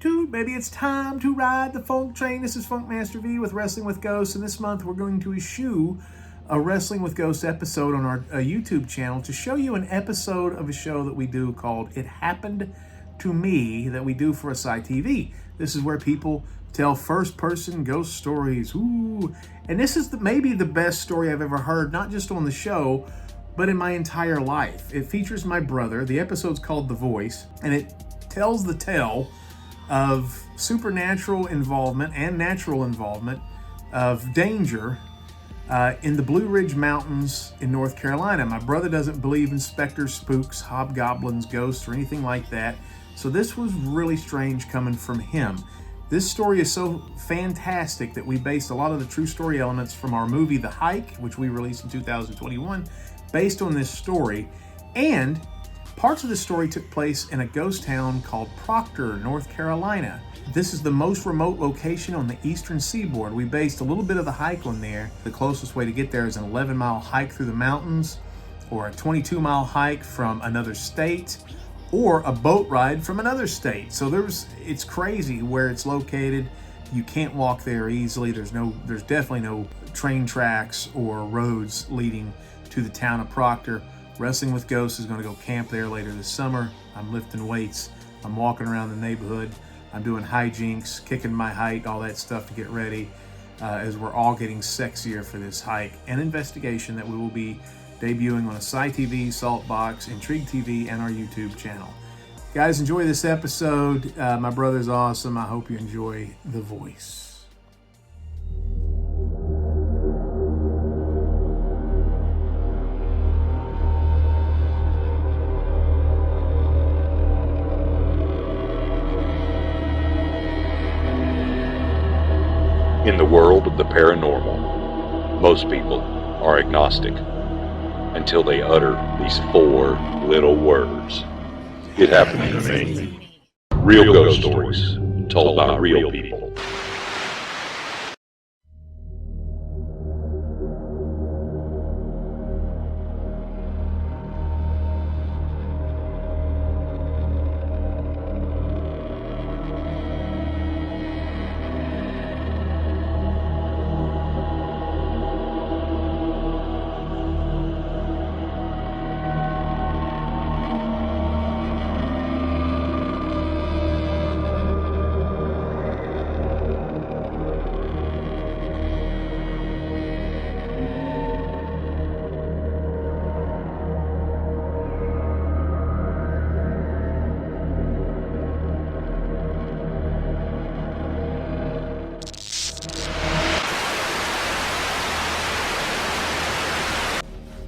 toot, maybe it's time to ride the funk train. This is Funkmaster V with Wrestling with Ghosts, and this month we're going to eschew a Wrestling with Ghosts episode on our YouTube channel to show you an episode of a show that we do called It Happened to Me that we do for Asai TV. This is where people tell first-person ghost stories. Ooh. And this is maybe the best story I've ever heard, not just on the show, but in my entire life. It features my brother. The episode's called The Voice, and it tells the tale of supernatural involvement and natural involvement of danger in the Blue Ridge Mountains in North Carolina. My brother doesn't believe in specters, spooks, hobgoblins, ghosts, or anything like that. So this was really strange coming from him. This story is so fantastic that we based a lot of the true story elements from our movie The Hike, which we released in 2021, based on this story. And parts of the story took place in a ghost town called Proctor, North Carolina. This is the most remote location on the eastern seaboard. We based a little bit of the hike on there. The closest way to get there is an 11-mile hike through the mountains, or a 22-mile hike from another state, or a boat ride from another state. So it's crazy where it's located. You can't walk there easily. There's definitely no train tracks or roads leading to the town of Proctor. Wrestling with Ghosts is going to go camp there later this summer. I'm lifting weights. I'm walking around the neighborhood. I'm doing hijinks, kicking my height, all that stuff to get ready as we're all getting sexier for this hike and investigation that we will be debuting on Asai TV, Saltbox, Intrigue TV, and our YouTube channel. Guys, enjoy this episode. My brother's awesome. I hope you enjoy The Voice. In the world of the paranormal, most people are agnostic until they utter these four little words. It happened to me. Real ghost stories told by real people.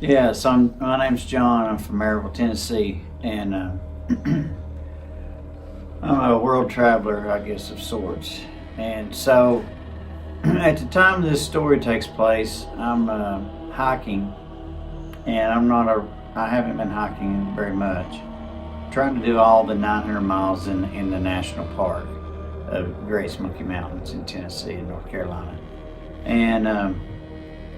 Yeah, so my name's John. I'm from Maryville, Tennessee, and I'm a world traveler, I guess, of sorts. And so, at the time this story takes place, I'm hiking, and I haven't been hiking very much. Trying to do all the 900 miles in the national park of Great Smoky Mountains in Tennessee and North Carolina, and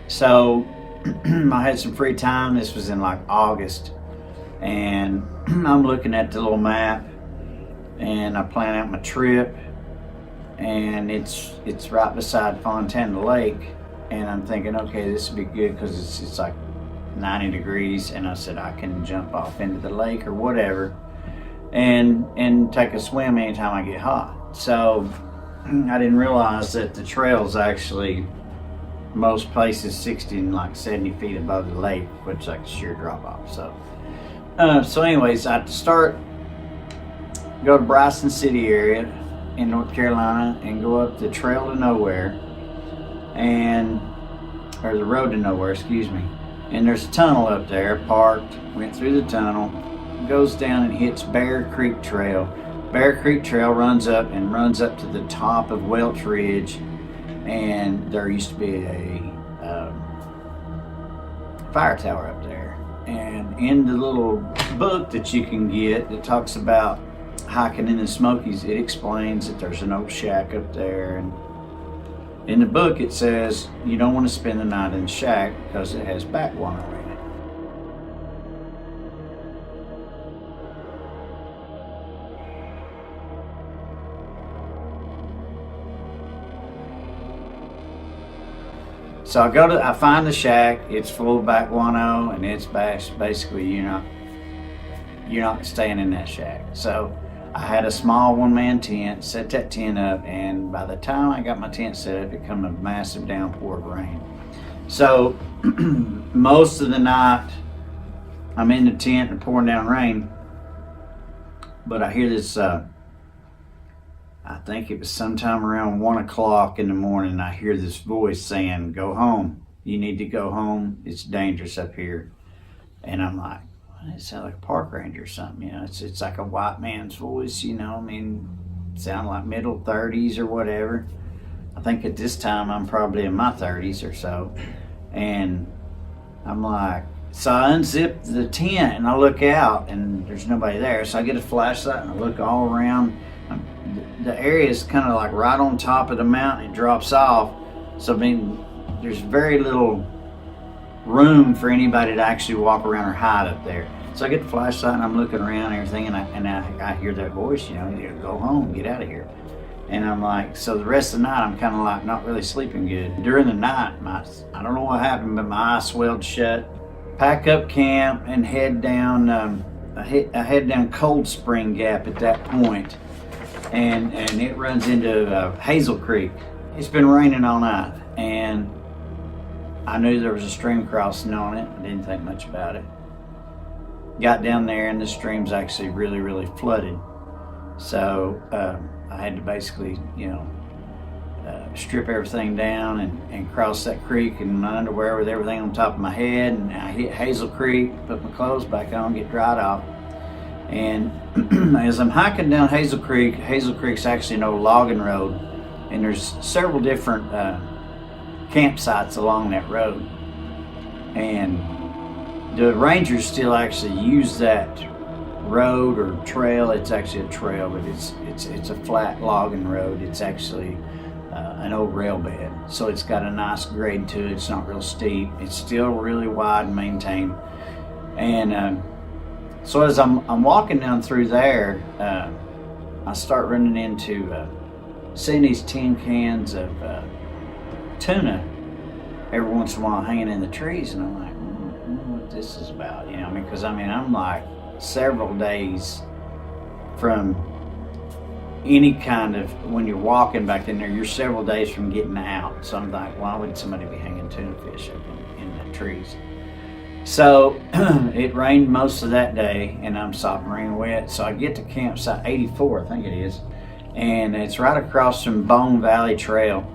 so. I had some free time. This was in like August, and I'm looking at the little map, and I plan out my trip, and it's right beside Fontana Lake, and I'm thinking, okay, this would be good because it's like 90 degrees, and I said I can jump off into the lake or whatever, and take a swim anytime I get hot. So I didn't realize that the trail's actually most places 60 and like 70 feet above the lake, which is like a sheer drop off. So anyways, I go to Bryson City area in North Carolina and go up the trail to nowhere, or the road to nowhere, excuse me. And there's a tunnel up there, parked, went through the tunnel, goes down and hits Bear Creek Trail. Bear Creek Trail runs up to the top of Welch Ridge, and there used to be a fire tower up there. And in the little book that you can get that talks about hiking in the Smokies, it explains that there's an old shack up there, and in the book it says you don't want to spend the night in the shack because it has backwater in it. So I find the shack. It's full of back guano, and it's basically you're not staying in that shack. So I had a small one-man tent, set that tent up, and by the time I got my tent set up, it come a massive downpour of rain. So most of the night, I'm in the tent and pouring down rain, but I hear this, I think it was sometime around 1 o'clock in the morning, I hear this voice saying, "Go home. You need to go home. It's dangerous up here." And I'm like, it sounds like a park ranger or something, it's like a white man's voice, sound like middle 30s or whatever. I think at this time I'm probably in my 30s or so. And I'm like, so I unzip the tent and I look out and there's nobody there. So I get a flashlight and I look all around. The area is kind of like right on top of the mountain. It drops off. So there's very little room for anybody to actually walk around or hide up there. So I get the flashlight and I'm looking around and everything, and I hear that voice, go home, get out of here. And I'm like, so the rest of the night I'm kind of like not really sleeping good. During the night, I don't know what happened, but my eyes swelled shut. Pack up camp and head down. I head down Cold Spring Gap at that point, and it runs into Hazel Creek. It's been raining all night, and I knew there was a stream crossing on it. I didn't think much about it. Got down there and the stream's actually really, really flooded. So I had to basically, strip everything down and cross that creek in my underwear with everything on top of my head. And I hit Hazel Creek, put my clothes back on, get dried off. And as I'm hiking down Hazel Creek's actually an old logging road. And there's several different campsites along that road. And the rangers still actually use that road or trail. It's actually a trail, but it's a flat logging road. It's actually an old rail bed, so it's got a nice grade to it. It's not real steep. It's still really wide and maintained. And so as I'm walking down through there, I start running into seeing these tin cans of tuna every once in a while hanging in the trees, and I'm like, what this is about, because I'm like several days from any kind of, when you're walking back in there, you're several days from getting out. So I'm like, why would somebody be hanging tuna fish up in the trees? So it rained most of that day and I'm sopping rain wet. So I get to campsite 84, I think it is, and it's right across from Bone Valley Trail.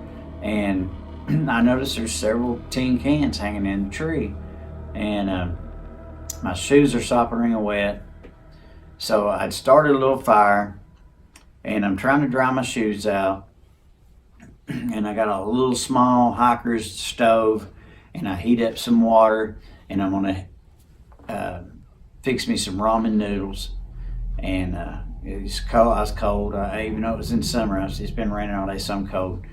And I noticed there's several tin cans hanging in the tree, and my shoes are sopping wet. So I'd started a little fire, and I'm trying to dry my shoes out. And I got a little small hiker's stove, and I heat up some water, and I'm gonna fix me some ramen noodles. And it's cold. I was cold. Even though it was in summer, it's been raining all day, so I'm cold.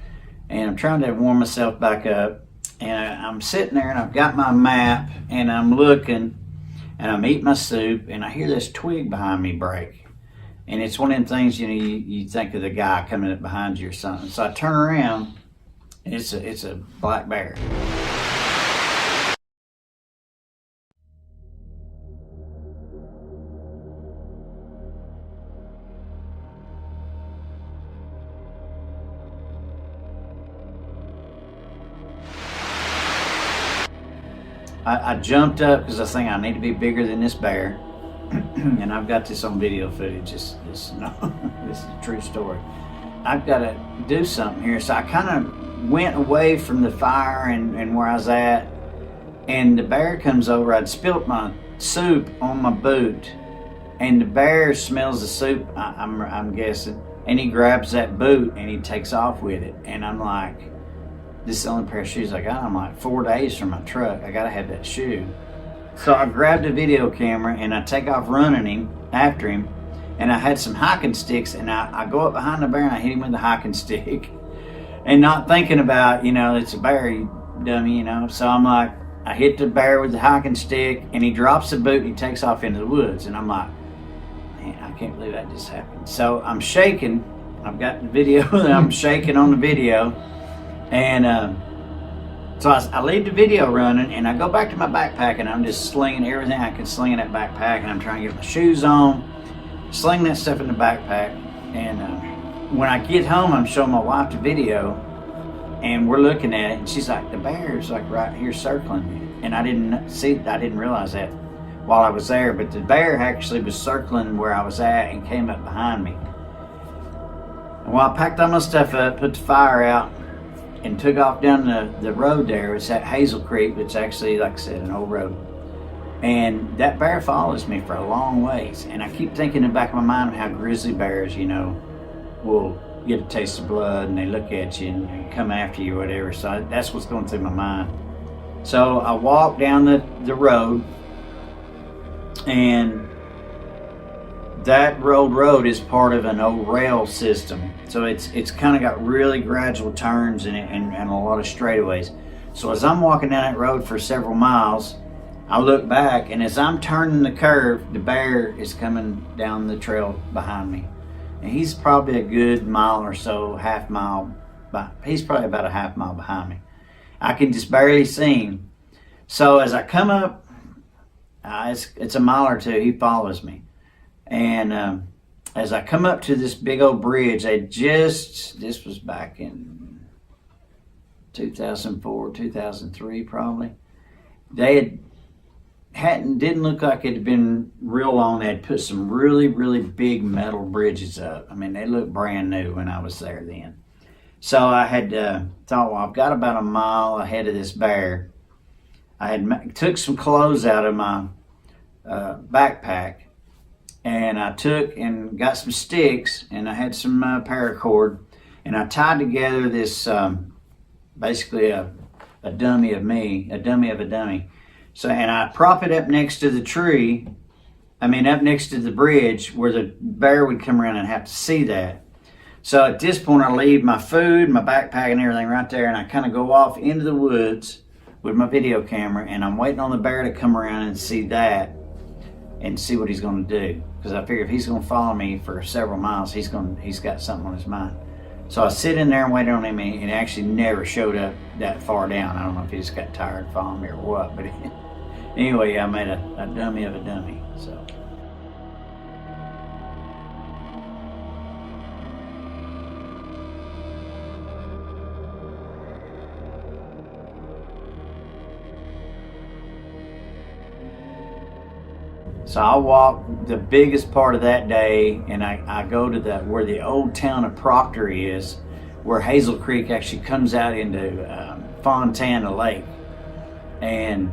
And I'm trying to warm myself back up. And I'm sitting there, and I've got my map, and I'm looking, and I'm eating my soup, and I hear this twig behind me break. And it's one of them things, you think of the guy coming up behind you or something. So I turn around, and it's a black bear. I jumped up because I was thinking I need to be bigger than this bear. And I've got this on video footage. This is a true story. I've got to do something here. So I kind of went away from the fire and where I was at, and the bear comes over. I'd spilt my soup on my boot, and the bear smells the soup, I'm guessing, and he grabs that boot and he takes off with it. And I'm like, this is the only pair of shoes I got. I'm like 4 days from my truck. I gotta have that shoe. So I grabbed a video camera and I take off running after him, and I had some hiking sticks, and I go up behind the bear and I hit him with the hiking stick, and not thinking about, it's a bear, you dummy, So I'm like, I hit the bear with the hiking stick, and he drops the boot and he takes off into the woods, and I'm like, man, I can't believe that just happened. So I'm shaking. I've got the video that I'm shaking on the video, and So I leave the video running, and I go back to my backpack, and I'm just slinging everything I can sling in that backpack, and I'm trying to get my shoes on, sling that stuff in the backpack. And when I get home, I'm showing my wife the video, and we're looking at it, and she's like, the bear's like right here circling me. And I didn't realize that while I was there, but the bear actually was circling where I was at and came up behind me. And while I packed all my stuff up, put the fire out, and took off down the road there. It's at Hazel Creek. It's actually, like I said, an old road. And that bear follows me for a long ways. And I keep thinking in the back of my mind how grizzly bears, you know, will get a taste of blood and they look at you and come after you or whatever. So that's what's going through my mind. So I walk down the road, and that road is part of an old rail system. So it's kind of got really gradual turns and a lot of straightaways. So as I'm walking down that road for several miles, I look back, and as I'm turning the curve, the bear is coming down the trail behind me. And he's probably a good mile or so, half mile, he's probably about a half mile behind me. I can just barely see him. So as I come up, it's a mile or two, he follows me. And as I come up to this big old bridge, this was back in 2004, 2003 probably. They didn't look like it had been real long. They had put some really, really big metal bridges up. I mean, they looked brand new when I was there then. So I had thought, well, I've got about a mile ahead of this bear. I had took some clothes out of my backpack, and I took and got some sticks, and I had some paracord, and I tied together this basically a dummy of me, a dummy of a dummy. So, and I prop it up next to the tree, up next to the bridge where the bear would come around and have to see that. So at this point, I leave my food, my backpack and everything right there, and I kind of go off into the woods with my video camera, and I'm waiting on the bear to come around and see that and see what he's going to do. Because I figure if he's going to follow me for several miles, he's got something on his mind. So I sit in there and wait on him, and he actually never showed up that far down. I don't know if he just got tired of following me or what, but anyway, I made a dummy of a dummy. So. So I walk the biggest part of that day, and I go to where the old town of Proctor is, where Hazel Creek actually comes out into Fontana Lake. And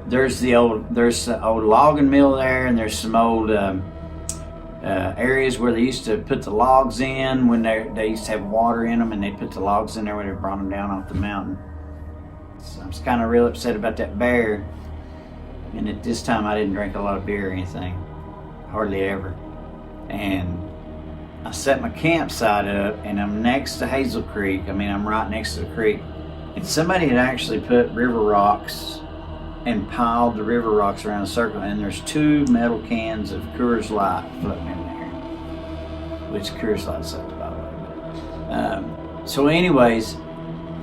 there's the old logging mill there, and there's some old areas where they used to put the logs in when they used to have water in them, and they put the logs in there when they brought them down off the mountain. So I was kind of real upset about that bear. And at this time, I didn't drink a lot of beer or anything, hardly ever. And I set my campsite up, and I'm next to Hazel Creek. I'm right next to the creek. And somebody had actually put river rocks and piled the river rocks around a circle, and there's 2 metal cans of Coors Light floating in there, which Coors Light sucks, by the way. So anyways,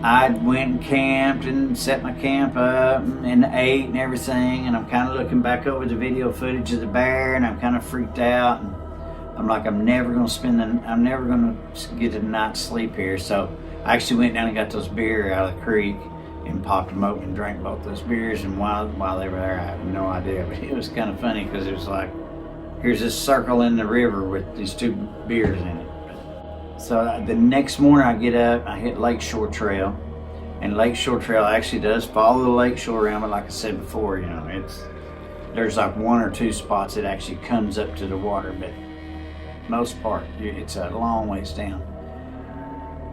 I went and camped and set my camp up and ate and everything, and I'm kind of looking back over the video footage of the bear, and I'm kind of freaked out, and I'm like, I'm never going to get a night's sleep here. So I actually went down and got those beer out of the creek and popped them open and drank both those beers, and while they were there, I have no idea, but it was kind of funny because it was like, here's this circle in the river with these 2 beers in it. So the next morning I get up, I hit Lakeshore Trail, and Lakeshore Trail actually does follow the lakeshore around, but like I said before, there's like 1 or 2 spots that actually comes up to the water, but most part, it's a long ways down.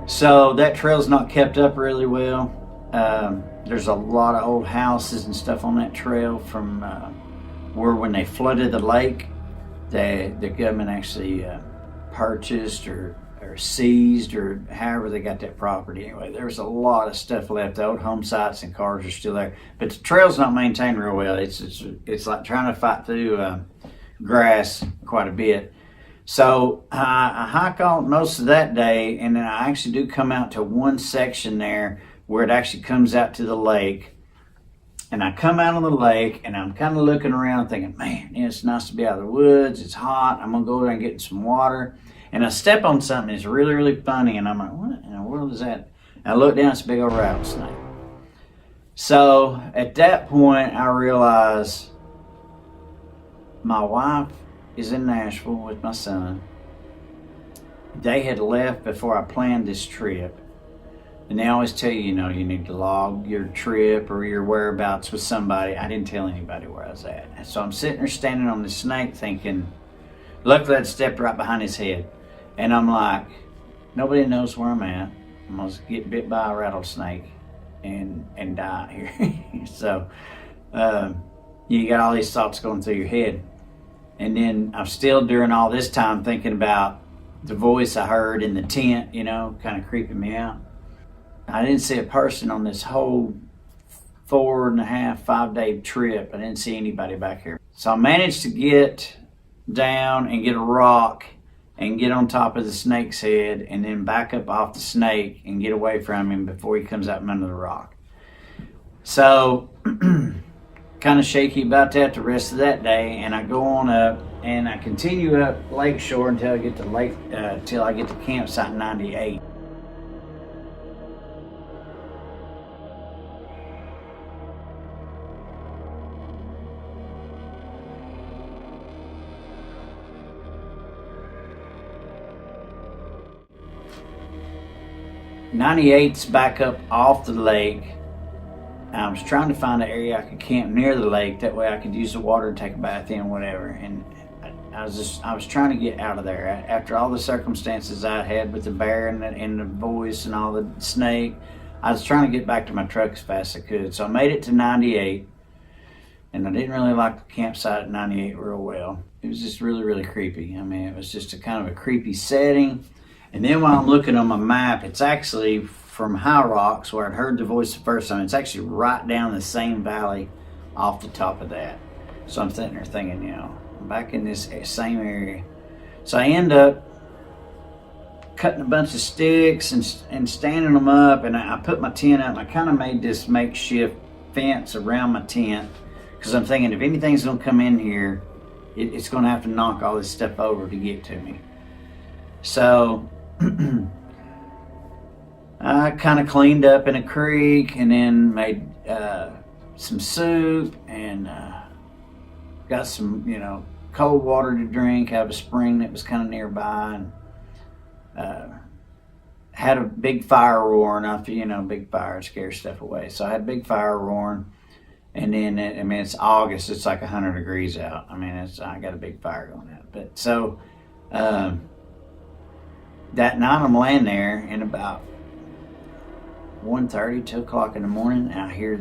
So that trail's not kept up really well. There's a lot of old houses and stuff on that trail from where when they flooded the lake, the government actually purchased or seized, or however they got that property. Anyway, there's a lot of stuff left. The old home sites and cars are still there, but the trail's not maintained real well. It's like trying to fight through grass quite a bit. So I hike on most of that day, and then I actually do come out to one section there where it actually comes out to the lake. And I come out on the lake, and I'm kind of looking around thinking, man, it's nice to be out of the woods. It's hot. I'm going to go there and get some water. And I step on something that's really, really funny. And I'm like, what in the world is that? And I look down, it's a big old rattlesnake. So at that point, I realize my wife is in Nashville with my son. They had left before I planned this trip. And they always tell you, you need to log your trip or your whereabouts with somebody. I didn't tell anybody where I was at. And so I'm sitting there standing on the snake thinking, luckily I'd stepped right behind his head. And I'm like, nobody knows where I'm at. I'm going to get bit by a rattlesnake and die here. So you got all these thoughts going through your head. And then I'm still during all this time thinking about the voice I heard in the tent, kind of creeping me out. I didn't see a person on this whole 4.5, 5-day trip. I didn't see anybody back here. So I managed to get down and get a rock and get on top of the snake's head and then back up off the snake and get away from him before he comes out from under the rock. So kind of shaky about that the rest of that day, and I go on up and I continue up Lakeshore until I get to till I get to campsite 98. '98's back up off the lake. I was trying to find an area I could camp near the lake. That way I could use the water and take a bath in, whatever. And I was trying to get out of there. After all the circumstances I had with the bear and the voice and all the snake, I was trying to get back to my truck as fast as I could. So I made it to 98. And I didn't really like the campsite at 98 real well. It was just really, really creepy. I mean, it was just a kind of a creepy setting. And then while I'm looking on my map, it's actually from High Rocks, where I'd heard the voice the first time. It's actually right down the same valley off the top of that. So I'm sitting there thinking, I'm back in this same area. So I end up cutting a bunch of sticks and standing them up, and I put my tent up, and I kind of made this makeshift fence around my tent, because I'm thinking if anything's going to come in here, it's going to have to knock all this stuff over to get to me. So I kind of cleaned up in a creek and then made some soup and got some, cold water to drink out of a spring that was kind of nearby, and had a big fire roaring. Big fire scares stuff away. So I had a big fire roaring, and then it's August. It's like 100 degrees out. I got a big fire going out. But so that night I'm laying there, and about 1:30, 2 o'clock in the morning, I hear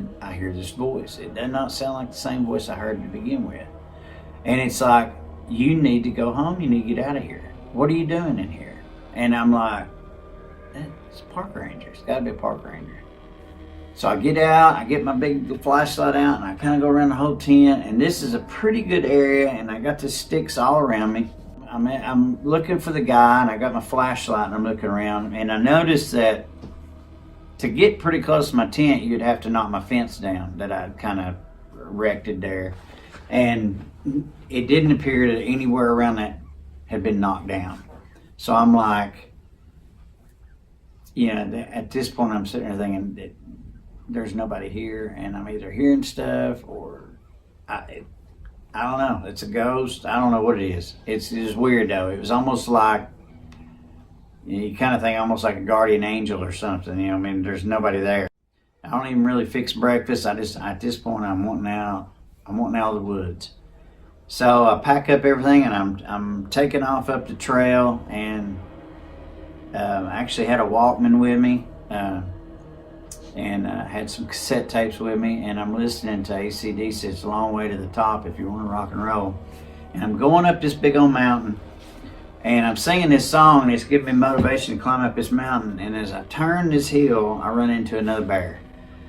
this voice. It does not sound like the same voice I heard to begin with. And it's like, you need to go home. You need to get out of here. What are you doing in here? And I'm like, it's a park ranger. It's got to be a park ranger. So I get out, I get my big flashlight out, and I kind of go around the whole tent. And this is a pretty good area, and I got the sticks all around me. I'm looking for the guy, and I got my flashlight, and I'm looking around, and I noticed that to get pretty close to my tent, you'd have to knock my fence down that I'd kind of erected there. And it didn't appear that anywhere around that had been knocked down. So I'm like, at this point I'm sitting there thinking that there's nobody here, and I'm either hearing stuff or I don't know. It's a ghost. I don't know what it is. It's weird though. It was almost like, you kind of think almost like a guardian angel or something. There's nobody there. I don't even really fix breakfast. At this point, I'm wanting out of the woods. So I pack up everything, and I'm taking off up the trail, and I actually had a Walkman with me, and had some cassette tapes with me, and I'm listening to AC/DC. It's a long way to the top if you want to rock and roll. And I'm going up this big old mountain, and I'm singing this song, and it's giving me motivation to climb up this mountain. And as I turn this hill, I run into another bear.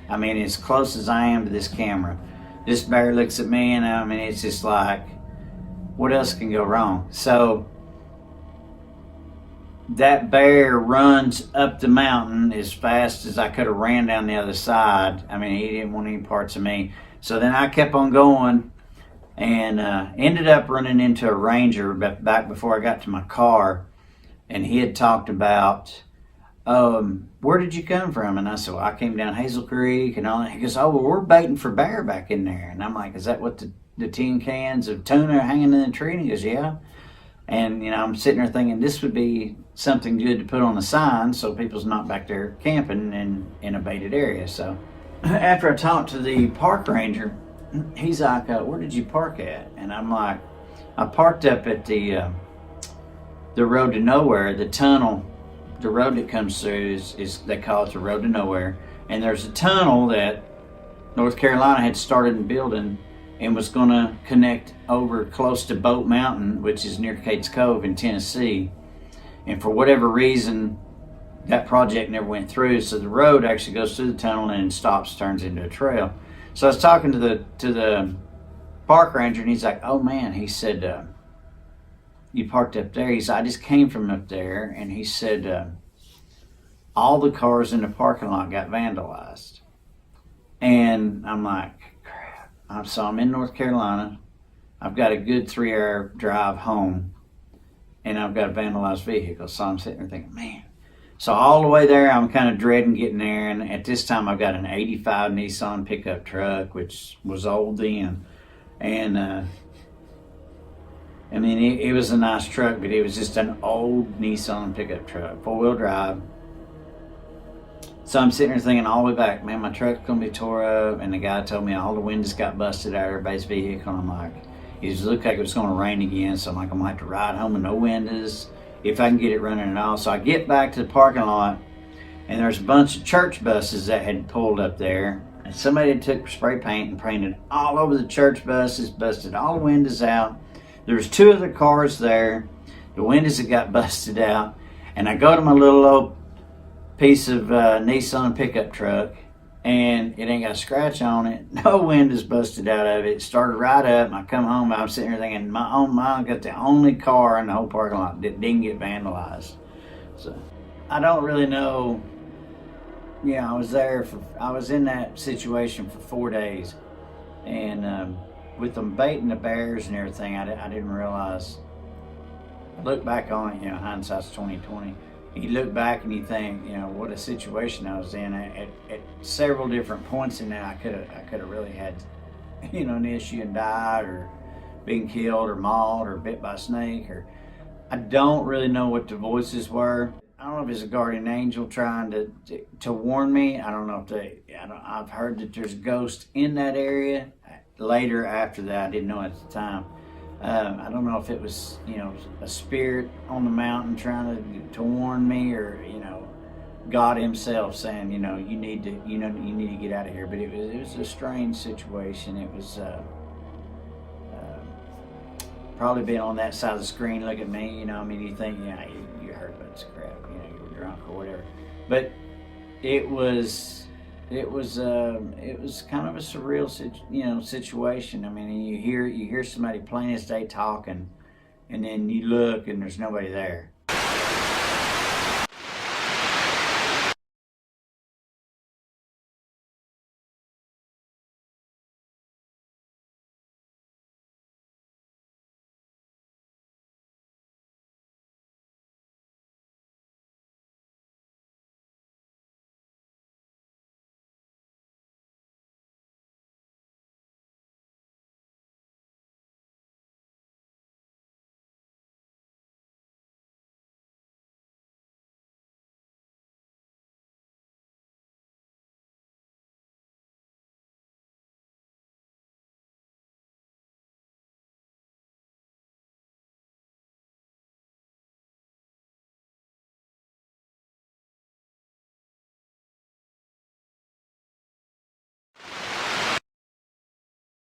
As close as I am to this camera, this bear looks at me, and it's just like, what else can go wrong? So that bear runs up the mountain as fast as I could have ran down the other side. I mean, he didn't want any parts of me. So then I kept on going and ended up running into a ranger back before I got to my car. And he had talked about, where did you come from? And I said, well, I came down Hazel Creek and all that. He goes, oh, well, we're baiting for bear back in there. And I'm like, is that what the tin cans of tuna are hanging in the tree? And he goes, yeah. And, I'm sitting there thinking this would be something good to put on a sign so people's not back there camping in a baited area. So after I talked to the park ranger, he's like, where did you park at? And I'm like, I parked up at the road to nowhere, the tunnel. The road that comes through is they call it the road to nowhere. And there's a tunnel that North Carolina had started building and was going to connect over close to Boat Mountain, which is near Cates Cove in Tennessee. And for whatever reason, that project never went through. So the road actually goes through the tunnel and stops, turns into a trail. So I was talking to the park ranger, and he's like, oh man, he said, you parked up there. He said, I just came from up there. And he said, all the cars in the parking lot got vandalized. And I'm like, so I'm in North Carolina. I've got a good 3-hour drive home, and I've got a vandalized vehicle. So I'm sitting there thinking, man. So all the way there, I'm kind of dreading getting there. And at this time, I've got an '85 Nissan pickup truck, which was old then. And I mean, it was a nice truck, but it was just an old Nissan pickup truck, 4-wheel drive. So I'm sitting there thinking all the way back, man, my truck's going to be tore up. And the guy told me all the windows got busted out of everybody's vehicle. And I'm like, it looked like it was going to rain again. So I'm like, I'm going to have to ride home with no windows if I can get it running at all. So I get back to the parking lot, and there's a bunch of church buses that had pulled up there. And somebody had took spray paint and painted all over the church buses, busted all the windows out. There's 2 other cars there. The windows had got busted out. And I go to my little old piece of Nissan pickup truck, and it ain't got a scratch on it. No windows busted out of it. It started right up, and I come home, I'm sitting there thinking, mine got the only car in the whole parking lot that didn't get vandalized. So I don't really know. Yeah, I was in that situation for 4 days, and with them baiting the bears and everything, I didn't realize. I look back on it, hindsight's 20/20. You look back and you think, what a situation I was in. At several different points in there, I could have really had, an issue and died, or been killed, or mauled, or bit by a snake, or I don't really know what the voices were. I don't know if it's a guardian angel trying to warn me. I don't know if I've heard that there's ghosts in that area. Later, after that, I didn't know at the time. I don't know if it was, a spirit on the mountain trying to warn me, or, God himself saying, you need to get out of here. But it was a strange situation. It was probably being on that side of the screen, look at me, you think, you heard about this crap, you were drunk or whatever. But it was kind of a surreal situation. I mean, you hear somebody plain as day talking, and then you look and there's nobody there.